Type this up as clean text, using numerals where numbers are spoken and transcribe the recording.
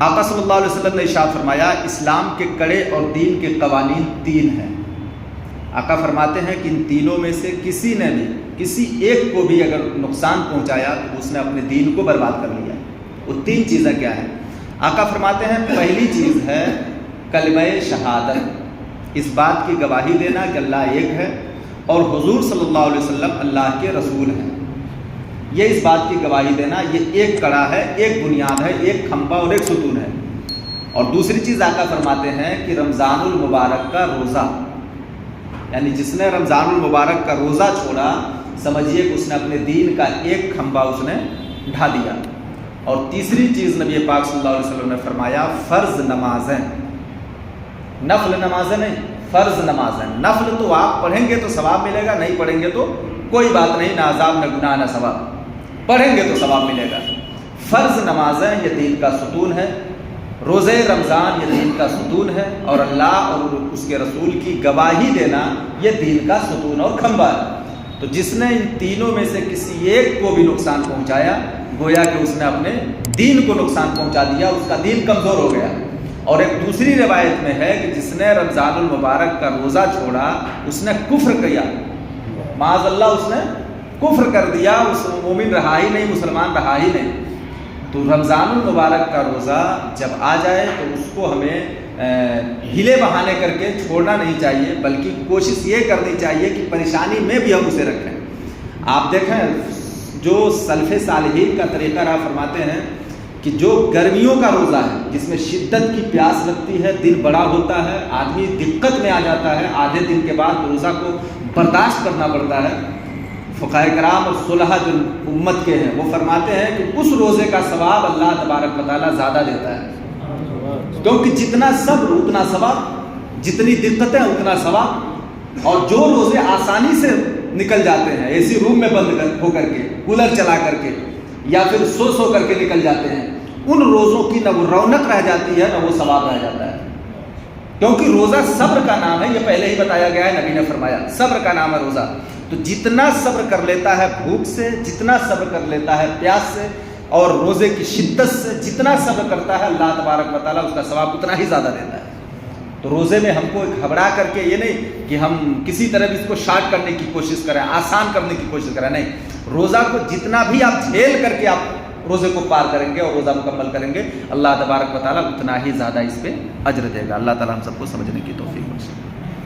آقا صلی اللہ علیہ وسلم نے ارشاد فرمایا اسلام کے کڑے اور دین کے قوانین 3 ہیں۔ آقا فرماتے ہیں کہ ان تینوں میں سے کسی نے بھی کسی ایک کو بھی اگر نقصان پہنچایا تو اس نے اپنے دین کو برباد کر لیا۔ وہ 3 چیزیں کیا ہیں؟ آقا فرماتے ہیں پہلی چیز ہے کلمہ شہادت، اس بات کی گواہی دینا کہ اللہ ایک ہے اور حضور صلی اللہ علیہ وسلم اللہ کے رسول ہیں۔ یہ اس بات کی گواہی دینا، یہ ایک کڑا ہے، ایک بنیاد ہے، ایک کھمبا اور ایک ستون ہے۔ اور دوسری چیز آقا فرماتے ہیں کہ رمضان المبارک کا روزہ، یعنی جس نے رمضان المبارک کا روزہ چھوڑا سمجھیے کہ اس نے اپنے دین کا ایک کھمبا اس نے ڈھا دیا۔ اور تیسری چیز نبی پاک صلی اللہ علیہ وسلم نے فرمایا فرض نمازیں، نفل نمازیں نہیں، فرض نمازیں۔ نفل تو آپ پڑھیں گے تو ثواب ملے گا، نہیں پڑھیں گے تو کوئی بات نہیں، نہ عذاب نہ گناہ نہ ثواب، پڑھیں گے تو ثواب ملے گا۔ فرض نمازیں یہ دین کا ستون ہے، روزے رمضان یہ دین کا ستون ہے، اور اللہ اور اس کے رسول کی گواہی دینا یہ دین کا ستون اور کھمبا ہے۔ تو جس نے ان تینوں میں سے کسی ایک کو بھی نقصان پہنچایا گویا کہ اس نے اپنے دین کو نقصان پہنچا دیا، اس کا دین کمزور ہو گیا۔ اور ایک دوسری روایت میں ہے کہ جس نے رمضان المبارک کا روزہ چھوڑا اس نے کفر کیا، معاذ اللہ اس نے کفر کر دیا، اس مومن رہا ہی نہیں، مسلمان رہا ہی نہیں۔ تو رمضان المبارک کا روزہ جب آ جائے تو اس کو ہمیں ہیلے بہانے کر کے چھوڑنا نہیں چاہیے، بلکہ کوشش یہ کرنی چاہیے کہ پریشانی میں بھی ہم اسے رکھیں۔ آپ دیکھیں جو سلف صالحین کا طریقہ رہا، فرماتے ہیں کہ جو گرمیوں کا روزہ ہے جس میں شدت کی پیاس لگتی ہے، دن بڑا ہوتا ہے، آدمی دقت میں آ جاتا ہے، آدھے دن کے بعد روزہ کو برداشت کرنا پڑتا ہے، فقہاء کرام اور صلحاء جو امت کے ہیں وہ فرماتے ہیں کہ اس روزے کا ثواب اللہ تبارک و تعالیٰ زیادہ دیتا ہے، کیونکہ جتنا صبر اتنا ثواب، جتنی دقتیں اتنا ثواب۔ اور جو روزے آسانی سے نکل جاتے ہیں، اے سی روم میں بند ہو کر کے، کولر چلا کر کے، یا پھر سو کر کے نکل جاتے ہیں، ان روزوں کی نہ وہ رونق رہ جاتی ہے نہ وہ ثواب رہ جاتا ہے، کیونکہ روزہ صبر کا نام ہے، یہ پہلے ہی بتایا گیا ہے، نبی نے فرمایا صبر کا نام ہے روزہ۔ تو جتنا صبر کر لیتا ہے بھوک سے، جتنا صبر کر لیتا ہے پیاس سے اور روزے کی شدت سے، جتنا صبر کرتا ہے اللہ تبارک و تعالیٰ اس کا ثواب اتنا ہی زیادہ دیتا ہے۔ تو روزے میں ہم کو گھبرا کر کے یہ نہیں کہ ہم کسی طرح بھی اس کو شارٹ کرنے کی کوشش کریں، آسان کرنے کی کوشش کریں، نہیں، روزہ کو جتنا بھی آپ جھیل کر کے آپ روزے کو پار کریں گے اور روزہ مکمل کریں گے، اللہ تبارک و تعالیٰ اتنا ہی زیادہ اس پہ اجر دے گا۔ اللہ تعالیٰ ہم سب کو سمجھنے کی توفیق بخشے۔